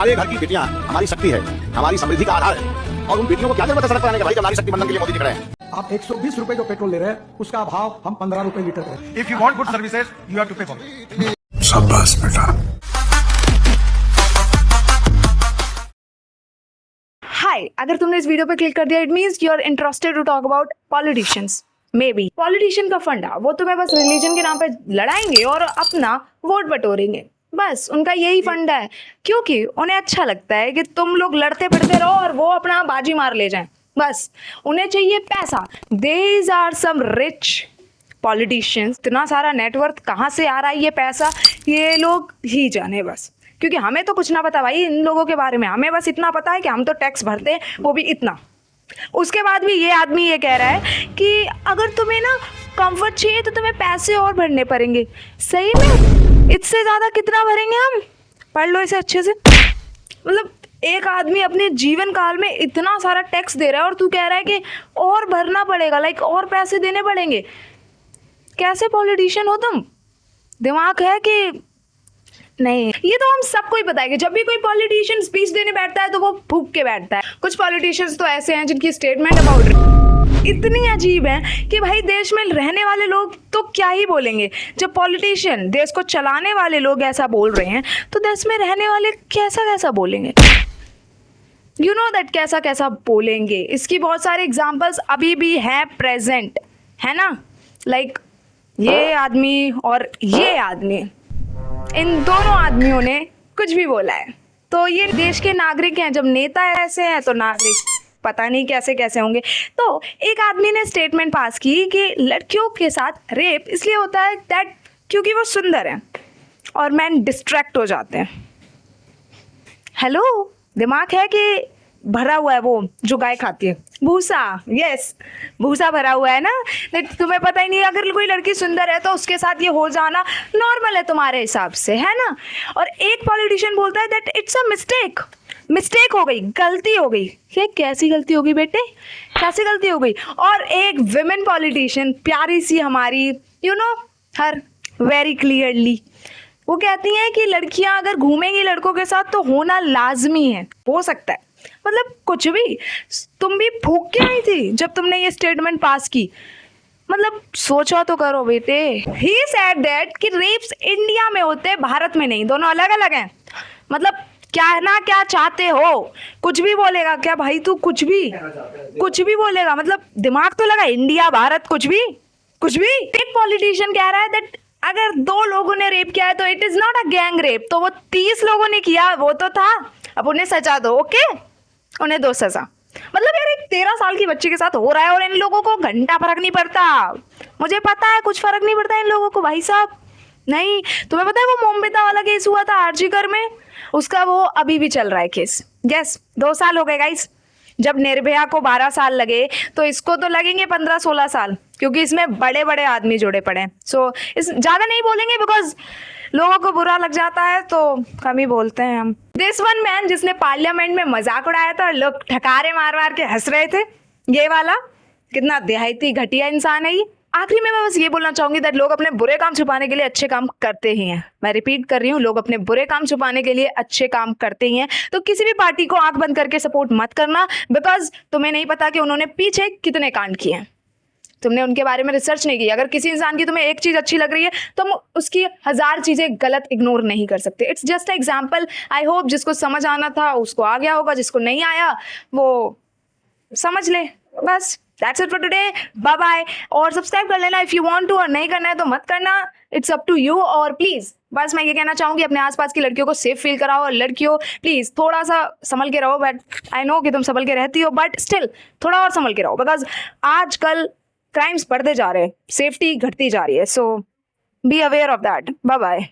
हमारे घर की बेटियां हमारी शक्ति है, हमारी समृद्धि का आधार है। और उन बेटियों को क्या जरूरत है सड़क पर आने के भाई, जब नारी शक्ति बंधन के लिए मोदी दिख रहे हैं। आप 120 रुपए जो पेट्रोल ले रहे हैं उसका भाव हम 15 रुपए लीटर है। If you want good services, you have to pay for it. शाबाश बेटा। हाय, अगर तुमने इस वीडियो पे क्लिक कर दिया it means you are interested to talk about politicians. May be politician का फंडा वो तुम्हें बस रिलीजन के नाम पे लड़ाएंगे और अपना वोट बटोरेंगे, बस उनका यही फंडा है, क्योंकि उन्हें अच्छा लगता है कि तुम लोग लड़ते पड़ते रहो और वो अपना बाजी मार ले जाएं। बस उन्हें चाहिए पैसा। These are some rich politicians। इतना सारा नेटवर्थ कहाँ से आ रहा है ये पैसा, ये लोग ही जाने बस, क्योंकि हमें तो कुछ ना पता भाई इन लोगों के बारे में। हमें बस इतना पता है कि हम तो टैक्स भरते हैं, वो भी इतना। उसके बाद भी ये आदमी ये कह रहा है कि अगर तुम्हें ना कंफर्ट चाहिए तो तुम्हें पैसे और भरने पड़ेंगे। सही में इससे ज़्यादा कितना भरेंगे हम? पढ़ लो इसे अच्छे से। मतलब एक आदमी अपने जीवन काल में इतना सारा टैक्स दे रहा है और तू कह रहा है कि और भरना पड़ेगा, लाइक और पैसे देने पड़ेंगे। कैसे पॉलिटिशियन हो तुम? दिमाग है कि नहीं? ये तो हम सबको ही पता है कि जब भी कोई पॉलिटिशियन स्पीच देने बैठता है तो वो फूंक के बैठता है। कुछ पॉलिटिशियंस तो ऐसे हैं जिनकी स्टेटमेंट अबाउट इतनी अजीब है कि भाई देश में रहने वाले लोग तो क्या ही बोलेंगे। जब पॉलिटिशियन, देश को चलाने वाले लोग ऐसा बोल रहे हैं तो देश में रहने वाले कैसा कैसा बोलेंगे? यू नो दैट कैसा कैसा बोलेंगे। इसकी बहुत सारे एग्जाम्पल्स अभी भी हैं प्रेजेंट, है ना? लाइक ये आदमी और ये आदमी, इन दोनों आदमियों ने कुछ भी बोला है। तो ये देश के नागरिक हैं, जब नेता ऐसे हैं तो नागरिक पता नहीं कैसे कैसे होंगे। तो एक आदमी ने स्टेटमेंट पास की कि लड़कियों के साथ रेप इसलिए होता है दैट क्योंकि वो सुंदर हैं और मैन डिस्ट्रैक्ट हो जाते हैं। हेलो, दिमाग है कि भरा हुआ है वो जो गाय खाती है, भूसा। यस, भूसा भरा हुआ है ना। तुम्हें पता ही नहीं, अगर कोई लड़की सुंदर है तो उसके साथ ये हो जाना नॉर्मल है तुम्हारे हिसाब से, है ना? और एक पॉलिटिशियन बोलता है दैट इट्स अ मिस्टेक हो गई, गलती हो गई। ये कैसी गलती होगी बेटे, कैसी गलती हो गई? और एक विमेन पॉलिटिशियन प्यारी सी हमारी, you know her very clearly, वो कहती हैं कि लड़कियां अगर घूमेंगी लड़कों के साथ तो होना लाजमी है। हो सकता है, मतलब कुछ भी। तुम भी फूंक के आई थी जब तुमने ये स्टेटमेंट पास की। मतलब सोचा तो करो बेटे। ही सेड दैट कि रेप्स इंडिया में होते हैं, भारत में नहीं, दोनों अलग अलग हैं। मतलब क्या ना क्या चाहते हो, कुछ भी बोलेगा क्या भाई तू? कुछ भी बोलेगा। मतलब दिमाग तो लगा, इंडिया भारत कुछ भी। एक पॉलिटिशियन कह रहा है दैट अगर 2 लोगों ने रेप किया है तो it is not a gang rape, तो वो 30 लोगों ने किया, वो तो था। अब उन्हें सजा दो, ओके, उन्हें दो सजा। मतलब यार एक 13 साल की बच्ची के साथ हो रहा है और इन लोगों को घंटा फर्क नहीं पड़ता। मुझे पता है कुछ फर्क नहीं पड़ता इन लोगों को भाई साहब। नहीं, तुम्हें पता है वो मोमबेता वाला केस हुआ था आरजीकर में, उसका वो अभी भी चल रहा है केस। यस, 2 साल हो गए गाइस। जब निर्भया को 12 साल लगे तो इसको तो लगेंगे 15-16 साल, क्योंकि इसमें बड़े बड़े आदमी जुड़े पड़े हैं। सो इस ज़्यादा नहीं बोलेंगे बिकॉज लोगों को बुरा लग जाता है, तो कम ही बोलते हैं हम। दिस वन मैन जिसने पार्लियामेंट में मजाक उड़ाया था, लोग ठकारे मार मार के हंस रहे थे, ये वाला कितना देहाती घटिया इंसान है ये। आखिरी में मैं बस ये बोलना चाहूंगी दैट लोग अपने बुरे काम छुपाने के लिए अच्छे काम करते ही हैं। मैं रिपीट कर रही हूँ, लोग अपने बुरे काम छुपाने के लिए अच्छे काम करते ही हैं। तो किसी भी पार्टी को आंख बंद करके सपोर्ट मत करना, बिकॉज तुम्हें नहीं पता कि उन्होंने पीछे कितने कांड किए हैं। तुमने उनके बारे में रिसर्च नहीं की। अगर किसी इंसान की तुम्हें एक चीज़ अच्छी लग रही है तो हम उसकी 1000 चीज़ें गलत इग्नोर नहीं कर सकते। It's just a example. I hope जिसको समझ आना था उसको आ गया होगा, जिसको नहीं आया वो समझ ले। बस that's it for today, bye bye. और सब्सक्राइब कर लेना इफ़ यू वांट टू, और नहीं करना है तो मत करना, इट्स अप टू यू। और प्लीज़ बस मैं ये कहना चाहूँगी अपने आसपास की लड़कियों को सेफ फील कराओ, और लड़कियों प्लीज़ थोड़ा सा संभल के रहो। बट आई नो कि तुम संभल के रहती हो, बट स्टिल थोड़ा और संभल के रहो, बिकॉज आजकल क्राइम्स बढ़ते जा रहे हैं, सेफ्टी घटती जा रही है। So be aware of that. Bye bye.